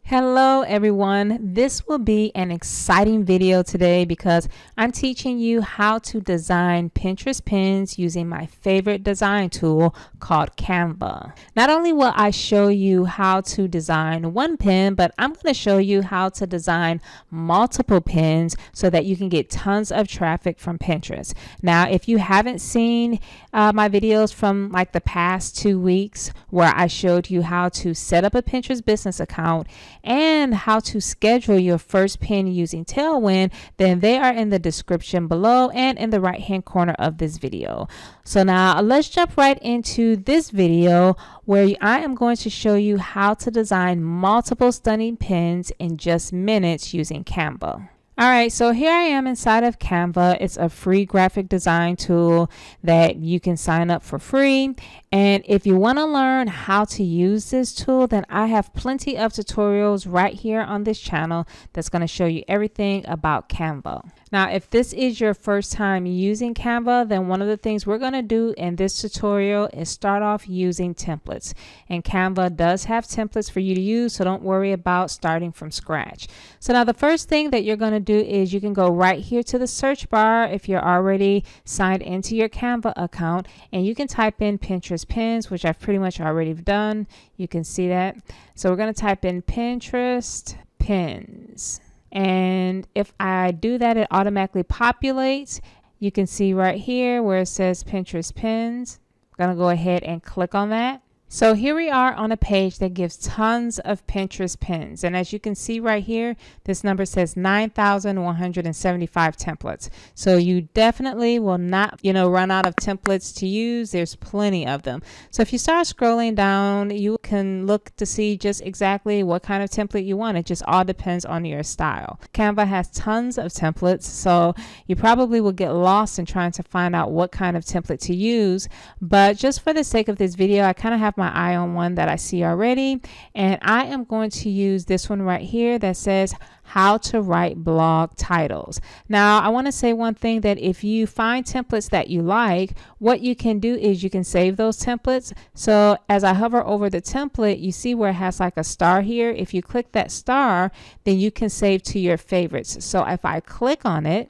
Hello everyone, this will be an exciting video today because I'm teaching you how to design Pinterest pins using my favorite design tool called Canva. Not only will I show you how to design one pin, but I'm going to show you how to design multiple pins so that you can get tons of traffic from Pinterest. Now, if you haven't seen my videos from like the past 2 weeks where I showed you how to set up a Pinterest business account and how to schedule your first pin using Tailwind, then they are in the description below and in the right hand corner of this video. So now let's jump right into this video where I am going to show you how to design multiple stunning pins in just minutes using Canva. All right, so here I am inside of Canva. It's a free graphic design tool that you can sign up for free. And if you want to learn how to use this tool, then I have plenty of tutorials right here on this channel that's going to show you everything about Canva. Now, if this is your first time using Canva, then one of the things we're going to do in this tutorial is start off using templates. And Canva does have templates for you to use, so don't worry about starting from scratch. So now the first thing that you're going to do is you can go right here to the search bar if you're already signed into your Canva account, and you can type in Pinterest pins, which I've pretty much already done. You can see that. So we're going to type in Pinterest pins. And if I do that, it automatically populates. You can see right here where it says Pinterest pins. I'm going to go ahead and click on that. So here we are on a page that gives tons of Pinterest pins. And as you can see right here, this number says 9,175 templates. So you definitely will not, run out of templates to use. There's plenty of them. So if you start scrolling down, you can look to see just exactly what kind of template you want. It just all depends on your style. Canva has tons of templates, so you probably will get lost in trying to find out what kind of template to use. But just for the sake of this video, I kind of have my eye on one that I see already, and I am going to use this one right here that says how to write blog titles. Now, I want to say one thing, that if you find templates that you like, what you can do is you can save those templates. So as I hover over the template, you see where it has like a star here. If you click that star, then you can save to your favorites. So if I click on it,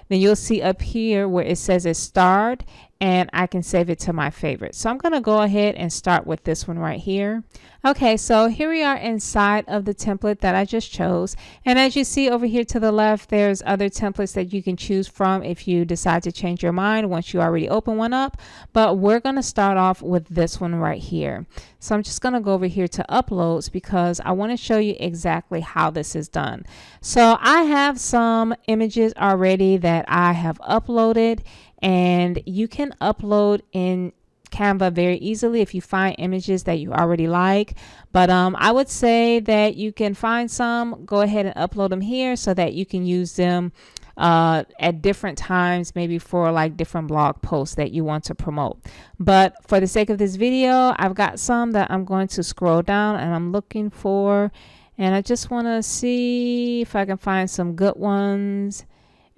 then you'll see up here where it says it's starred, and I can save it to my favorite. So I'm going to go ahead and start with this one right here. Okay, so here we are inside of the template that I just chose. And as you see over here to the left, there's other templates that you can choose from if you decide to change your mind once you already open one up. But we're going to start off with this one right here. So I'm just going to go over here to uploads because I want to show you exactly how this is done. So I have some images already that I have uploaded, and you can upload in Canva very easily if you find images that you already like. But I would say that you can find some, go ahead and upload them here so that you can use them at different times, maybe for like different blog posts that you want to promote. But for the sake of this video, I've got some that I'm going to scroll down and I'm looking for, and I just want to see if I can find some good ones.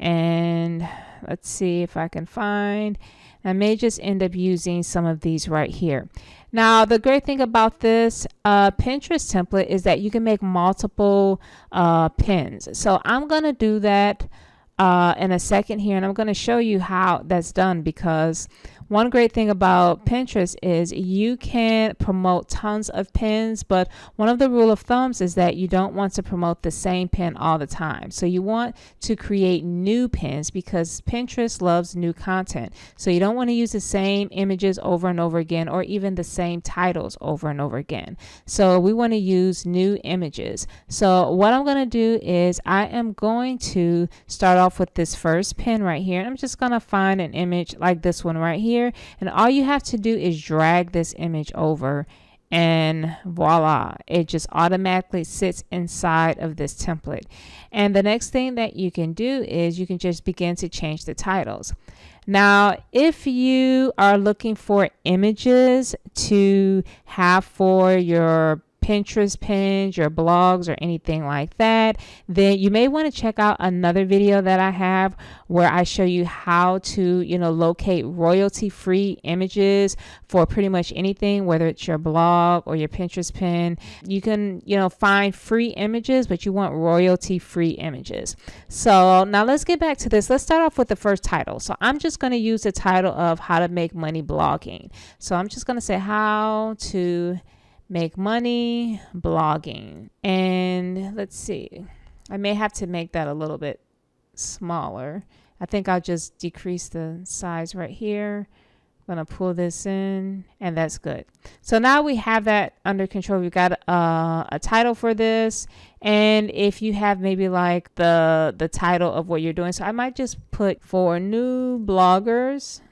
And let's see if I can find. I may just end up using some of these right here. Now, the great thing about this Pinterest template is that you can make multiple pins. So I'm going to do that in a second here, and I'm going to show you how that's done, because one great thing about Pinterest is you can promote tons of pins, but one of the rule of thumbs is that you don't want to promote the same pin all the time. So you want to create new pins because Pinterest loves new content. So you don't want to use the same images over and over again, or even the same titles over and over again. So we want to use new images. So what I'm going to do is I am going to start off with this first pin right here. And I'm just going to find an image like this one right here. And all you have to do is drag this image over, and voila, it just automatically sits inside of this template. And the next thing that you can do is you can just begin to change the titles. Now, if you are looking for images to have for your Pinterest pins, your blogs, or anything like that, then you may want to check out another video that I have where I show you how to, locate royalty-free images for pretty much anything, whether it's your blog or your Pinterest pin. You can, find free images, but you want royalty-free images. So now let's get back to this. Let's start off with the first title. So I'm just going to use the title of how to make money blogging. So I'm just going to say how to make money blogging. And let's see, I may have to make that a little bit smaller. I think I'll just decrease the size right here. I'm going to pull this in, and that's good. So now we have that under control. We've got a title for this. And if you have maybe like the title of what you're doing, so I might just put for new bloggers.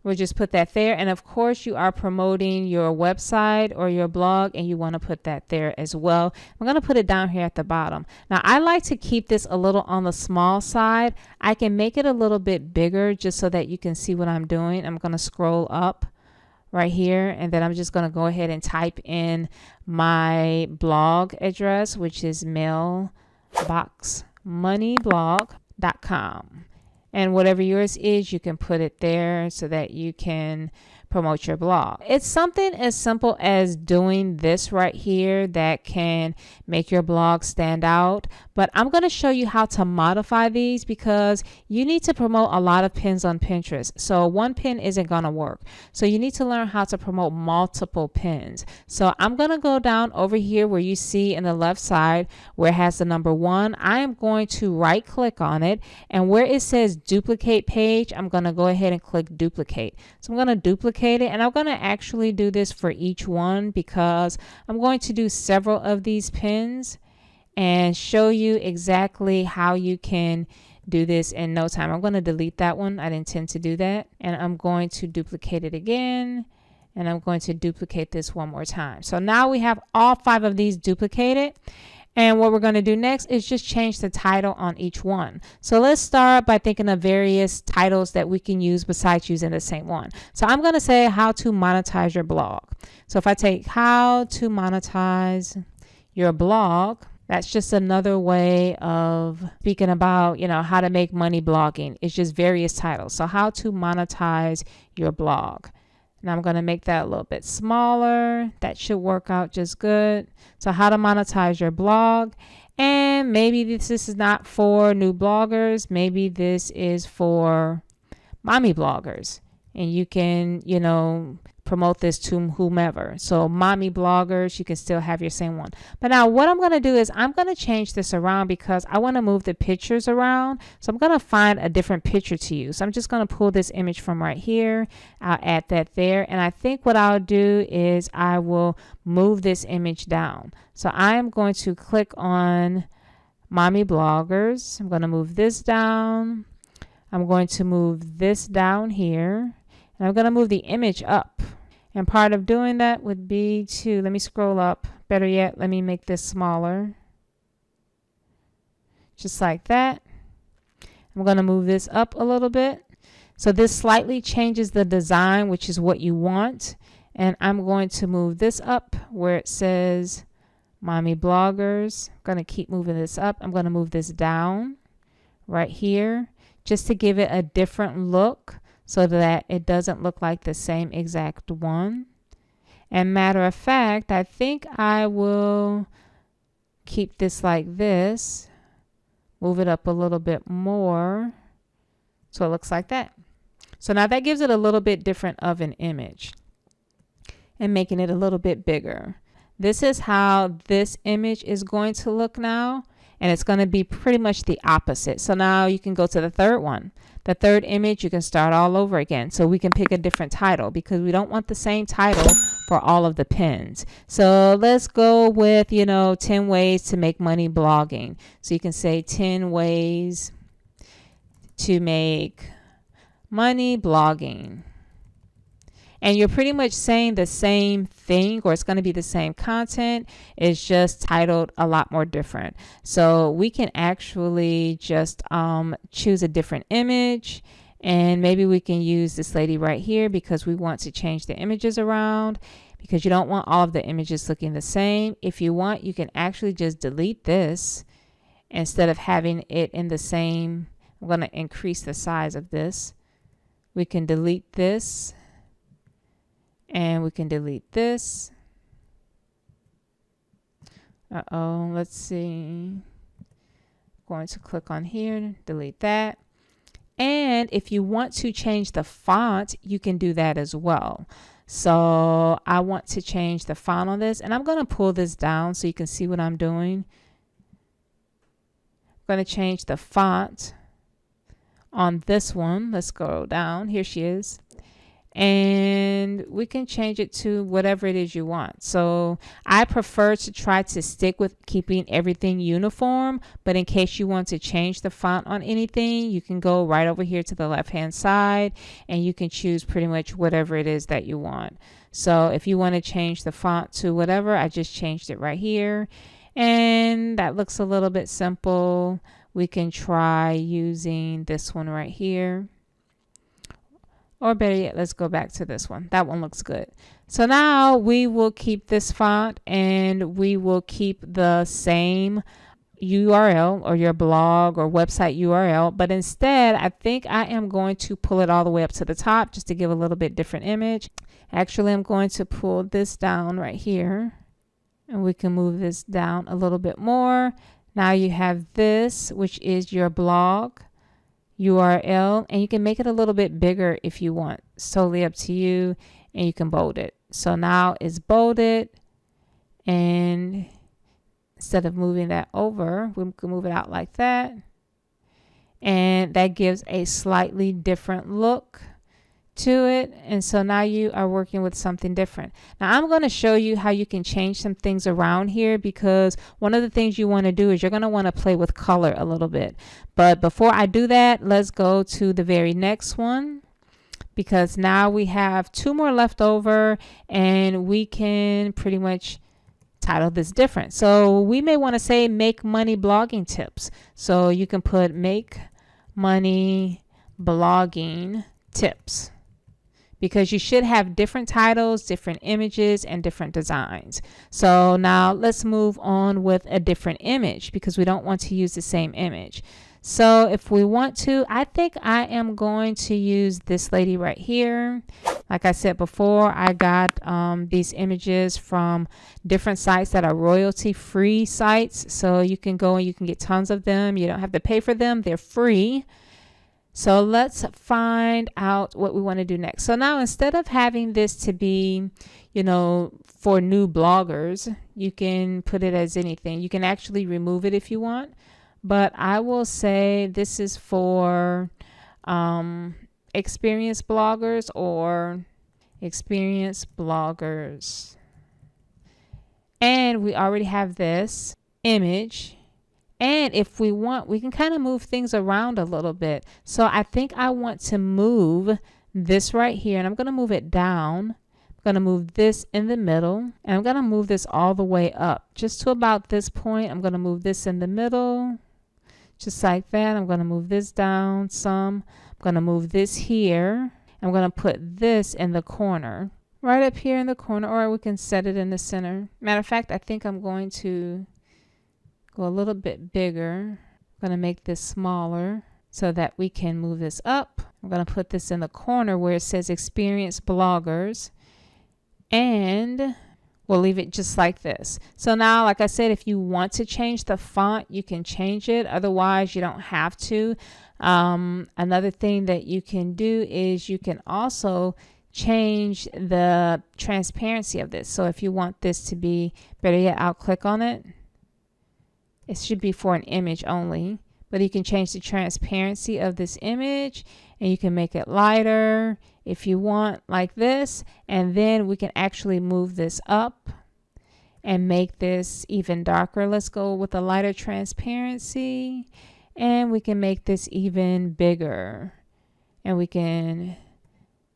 We'll just put that there. And of course, you are promoting your website or your blog, and you want to put that there as well. I'm going to put it down here at the bottom. Now, I like to keep this a little on the small side. I can make it a little bit bigger just so that you can see what I'm doing. I'm going to scroll up right here, and then I'm just going to go ahead and type in my blog address, which is mailboxmoneyblog.com. And whatever yours is, you can put it there so that you can promote your blog. It's something as simple as doing this right here that can make your blog stand out. But I'm going to show you how to modify these because you need to promote a lot of pins on Pinterest. So one pin isn't going to work. So you need to learn how to promote multiple pins. So I'm going to go down over here where you see in the left side where it has the number 1. I am going to right click on it, and where it says duplicate page, I'm going to go ahead and click duplicate. So I'm going to duplicate it, and I'm going to actually do this for each one because I'm going to do several of these pins and show you exactly how you can do this in no time. I'm going to delete that one. I didn't intend to do that. And I'm going to duplicate it again, and I'm going to duplicate this one more time. So now we have all 5 of these duplicated. And what we're going to do next is just change the title on each one. So let's start by thinking of various titles that we can use besides using the same one. So I'm going to say how to monetize your blog. So if I take how to monetize your blog, that's just another way of speaking about, how to make money blogging. It's just various titles. So how to monetize your blog. Now I'm going to make that a little bit smaller. That should work out just good. So how to monetize your blog. And maybe this is not for new bloggers. Maybe this is for mommy bloggers. And you can, promote this to whomever. So mommy bloggers, you can still have your same one. But now what I'm going to do is I'm going to change this around because I want to move the pictures around. So I'm going to find a different picture to use. So I'm just going to pull this image from right here. I'll add that there. And I think what I'll do is I will move this image down. So I am going to click on mommy bloggers. I'm going to move this down. I'm going to move this down here. And I'm going to move the image up. And part of doing that would be to, let me scroll up. Better yet, let me make this smaller. Just like that. I'm going to move this up a little bit. So this slightly changes the design, which is what you want. And I'm going to move this up where it says mommy bloggers. I'm going to keep moving this up. I'm going to move this down right here just to give it a different look, so that it doesn't look like the same exact one. And matter of fact, I think I will keep this like this, move it up a little bit more, so it looks like that. So now that gives it a little bit different of an image and making it a little bit bigger. This is how this image is going to look now, and it's going to be pretty much the opposite. So now you can go to the third one. The third image, you can start all over again. So we can pick a different title because we don't want the same title for all of the pins. So let's go with, 10 ways to make money blogging. So you can say 10 ways to make money blogging. And you're pretty much saying the same thing, or it's going to be the same content. It's just titled a lot more different. So we can actually just choose a different image, and maybe we can use this lady right here because we want to change the images around. because you don't want all of the images looking the same. If you want, you can actually just delete this instead of having it in the same. I'm going to increase the size of this. We can delete this, and we can delete this. Let's see. Going to click on here, delete that. And if you want to change the font, you can do that as well. So I want to change the font on this, and I'm going to pull this down so you can see what I'm doing. I'm going to change the font on this one. Let's go down. Here she is. And we can change it to whatever it is you want. So I prefer to try to stick with keeping everything uniform, but in case you want to change the font on anything, you can go right over here to the left hand side and you can choose pretty much whatever it is that you want. So if you want to change the font to whatever, I just changed it right here, and that looks a little bit simple. We can try using this one right here. Or better yet, let's go back to this one. That one looks good. So now we will keep this font, and we will keep the same URL or your blog or website URL. But instead, I think I am going to pull it all the way up to the top just to give a little bit different image. Actually, I'm going to pull this down right here, and we can move this down a little bit more. Now you have this, which is your blog URL, and you can make it a little bit bigger if you want. It's totally up to you, and you can bold it. So now it's bolded, and instead of moving that over, we can move it out like that, and that gives a slightly different look to it. And so now you are working with something different. Now I'm going to show you how you can change some things around here, because one of the things you want to do is you're going to want to play with color a little bit. But before I do that, let's go to the very next one, because now we have 2 more left over, and we can pretty much title this different. So we may want to say make money blogging tips. So you can put make money blogging tips, because you should have different titles, different images, and different designs. So now let's move on with a different image, because we don't want to use the same image. So if we want to, I think I am going to use this lady right here. Like I said before, I got these images from different sites that are royalty-free sites. So you can go and you can get tons of them. You don't have to pay for them. They're free. So let's find out what we want to do next. So now, instead of having this to be, for new bloggers, you can put it as anything. You can actually remove it if you want, but I will say this is for experienced bloggers or experienced bloggers. And we already have this image. And if we want, we can kind of move things around a little bit. So I think I want to move this right here, and I'm going to move it down. I'm going to move this in the middle, and I'm going to move this all the way up just to about this point. I'm going to move this in the middle just like that. I'm going to move this down some. I'm going to move this here. I'm going to put this in the corner, right up here in the corner, or we can set it in the center. Matter of fact, I think I'm going to go a little bit bigger. I'm going to make this smaller so that we can move this up. I'm going to put this in the corner where it says experienced bloggers, and we'll leave it just like this. So now, like I said, if you want to change the font, you can change it. Otherwise, you don't have to. Another thing that you can do is you can also change the transparency of this. So if you want this to be, better yet, I'll click on it. It should be for an image only, but you can change the transparency of this image, and you can make it lighter if you want, like this. And then we can actually move this up and make this even darker. Let's go with a lighter transparency, and we can make this even bigger, and we can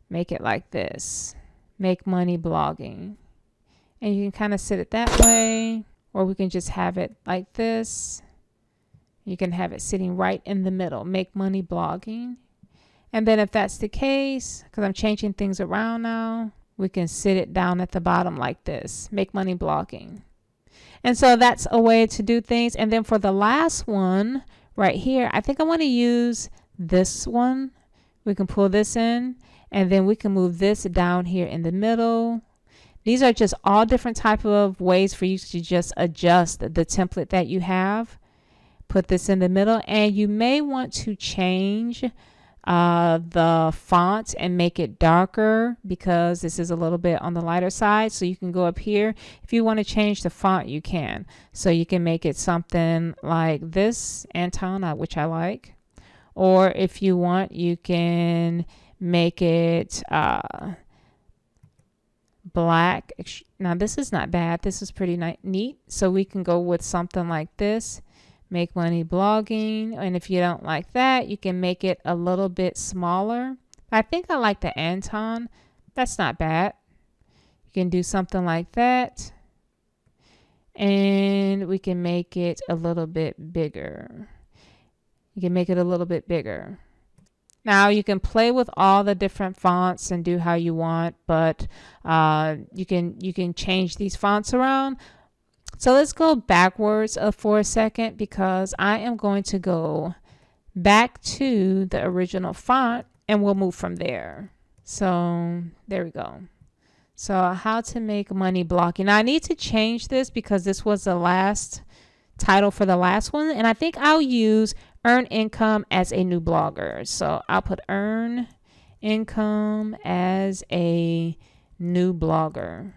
make it like this, make money blogging. And you can kind of set it that way. Or we can just have it like this. You can have it sitting right in the middle, make money blogging. And then if that's the case, because I'm changing things around now, we can sit it down at the bottom like this. Make money blocking. And so that's a way to do things. And then for the last one right here, I think I want to use this one. We can pull this in, and then we can move this down here in the middle. These are just all different type of ways for you to just adjust the template that you have. Put this in the middle, and you may want to change the font and make it darker because this is a little bit on the lighter side. So you can go up here. If you want to change the font, you can. So you can make it something like this, Anton, which I like. Or if you want, you can make it black. Now this is not bad. This is pretty neat. So we can go with something like this. Make money blogging. And if you don't like that, you can make it a little bit smaller. I think I like the Anton. That's not bad. You can do something like that. And we can make it a little bit bigger. You can make it a little bit bigger. Now you can play with all the different fonts and do how you want, but you can change these fonts around. So let's go backwards for a second because I am going to go back to the original font and we'll move from there. So there we go. So how to make money blocking. Now I need to change this because this was the last title for the last one, and I think I'll use earn income as a new blogger. So I'll put earn income as a new blogger,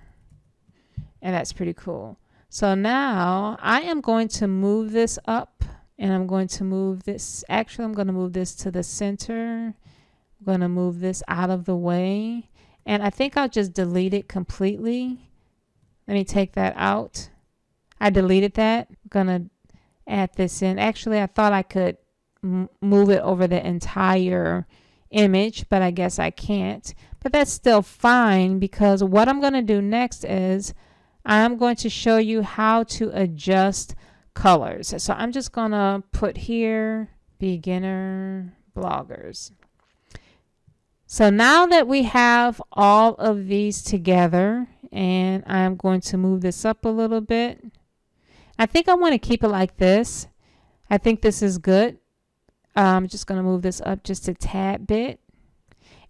and that's pretty cool. So now I am going to move this up, and I'm going to move this. Actually, I'm going to move this to the center. I'm going to move this out of the way, and I think I'll just delete it completely. Let me take that out. I deleted that. I'm going to add this in. Actually, I thought I could move it over the entire image, but I guess I can't. But that's still fine because what I'm going to do next is I'm going to show you how to adjust colors. So I'm just going to put here beginner bloggers. So now that we have all of these together, and I'm going to move this up a little bit. I think I want to keep it like this. I think this is good. I'm just going to move this up just a tad bit.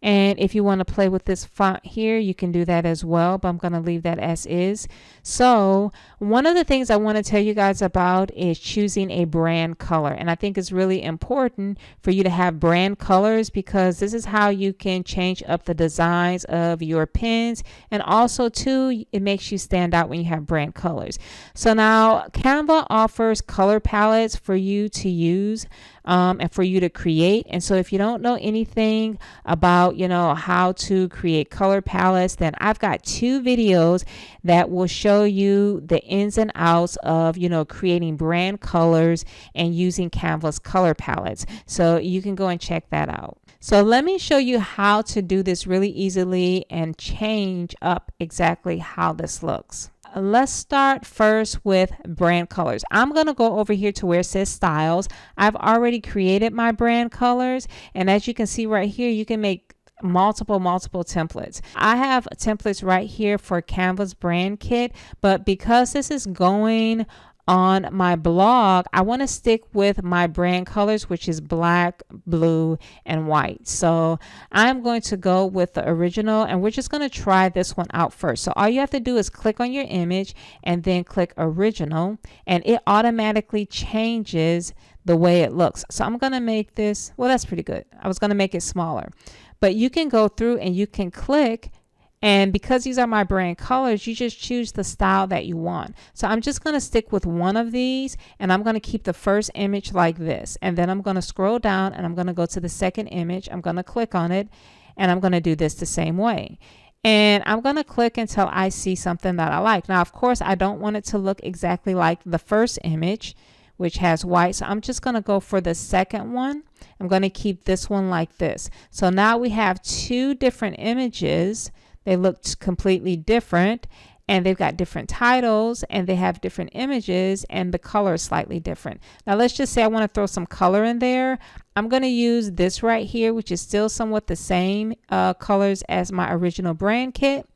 And if you want to play with this font here, you can do that as well, but I'm going to leave that as is. So one of the things I want to tell you guys about is choosing a brand color. And I think it's really important for you to have brand colors because this is how you can change up the designs of your pens. And also too, it makes you stand out when you have brand colors. So now Canva offers color palettes for you to use and for you to create. And so if you don't know anything about, how to create color palettes, then I've got 2 videos that will show you the ins and outs of, creating brand colors and using Canva's color palettes. So you can go and check that out. So let me show you how to do this really easily and change up exactly how this looks. Let's start first with brand colors. I'm going to go over here to where it says styles. I've already created my brand colors, and as you can see right here, you can make multiple templates. I have templates right here for Canva's brand kit, but because this is going on my blog, I want to stick with my brand colors, which is black, blue, and white. So I'm going to go with the original, and we're just going to try this one out first. So all you have to do is click on your image and then click original, and it automatically changes the way it looks. So I'm going to make this, well, that's pretty good. I was going to make it smaller, but you can go through and you can click, and because these are my brand colors, you just choose the style that you want. So I'm just going to stick with one of these, and I'm going to keep the first image like this, and then I'm going to scroll down and I'm going to go to the second image. I'm going to click on it, and I'm going to do this the same way. And I'm going to click until I see something that I like. Now, of course, I don't want it to look exactly like the first image, which has white. So I'm just going to go for the second one. I'm going to keep this one like this. So now we have 2 different images. They look completely different, and they've got different titles, and they have different images, and the color is slightly different. Now let's just say I want to throw some color in there. I'm going to use this right here, which is still somewhat the same colors as my original brand kit.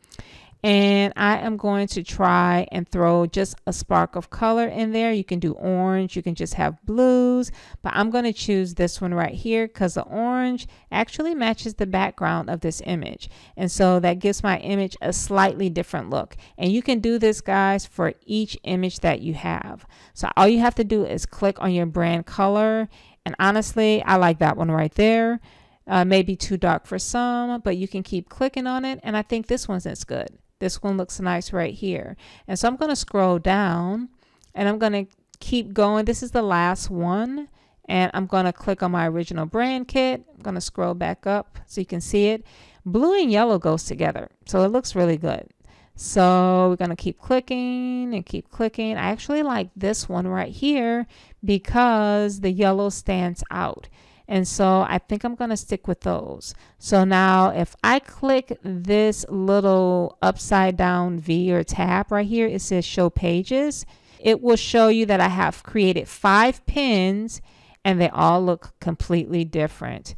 And I am going to try and throw just a spark of color in there. You can do orange, you can just have blues, but I'm going to choose this one right here because the orange actually matches the background of this image. And so that gives my image a slightly different look. And you can do this, guys, for each image that you have. So all you have to do is click on your brand color. And honestly, I like that one right there. Maybe too dark for some, but you can keep clicking on it. And I think this one's is good. This one looks nice right here. And so I'm going to scroll down and I'm going to keep going. This is the last one. And I'm going to click on my original brand kit. I'm going to scroll back up so you can see it. Blue and yellow goes together. So it looks really good. So we're going to keep clicking and keep clicking. I actually like this one right here because the yellow stands out. And so I think I'm going to stick with those. So now if I click this little upside down V or tab right here, it says show pages. It will show you that I have created 5 pins and they all look completely different.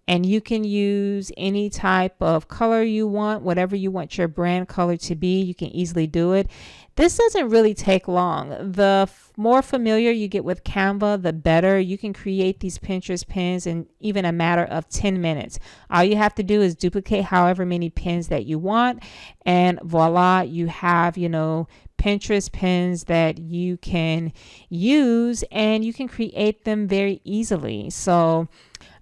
And you can use any type of color you want, whatever you want your brand color to be, you can easily do it. This doesn't really take long. The more familiar you get with Canva, the better. You can create these Pinterest pins in even a matter of 10 minutes. All you have to do is duplicate however many pins that you want, and voila, you have, Pinterest pins that you can use, and you can create them very easily. So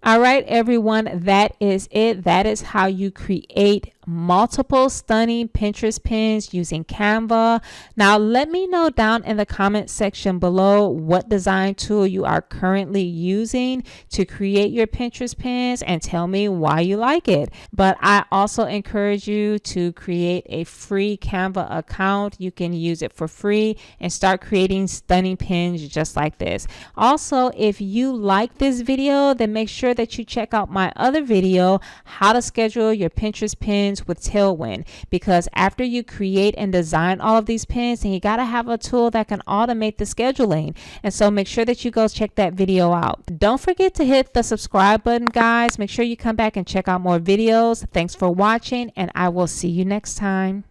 all right, everyone, that is it. That is how you create multiple stunning Pinterest pins using Canva. Now, let me know down in the comment section below what design tool you are currently using to create your Pinterest pins and tell me why you like it. But I also encourage you to create a free Canva account. You can use it for free and start creating stunning pins just like this. Also, if you like this video, then make sure that you check out my other video, how to schedule your Pinterest pins with Tailwind, because after you create and design all of these pins, then you got to have a tool that can automate the scheduling. And so make sure that you go check that video out. Don't forget to hit the subscribe button, guys. Make sure you come back and check out more videos. Thanks for watching, and I will see you next time.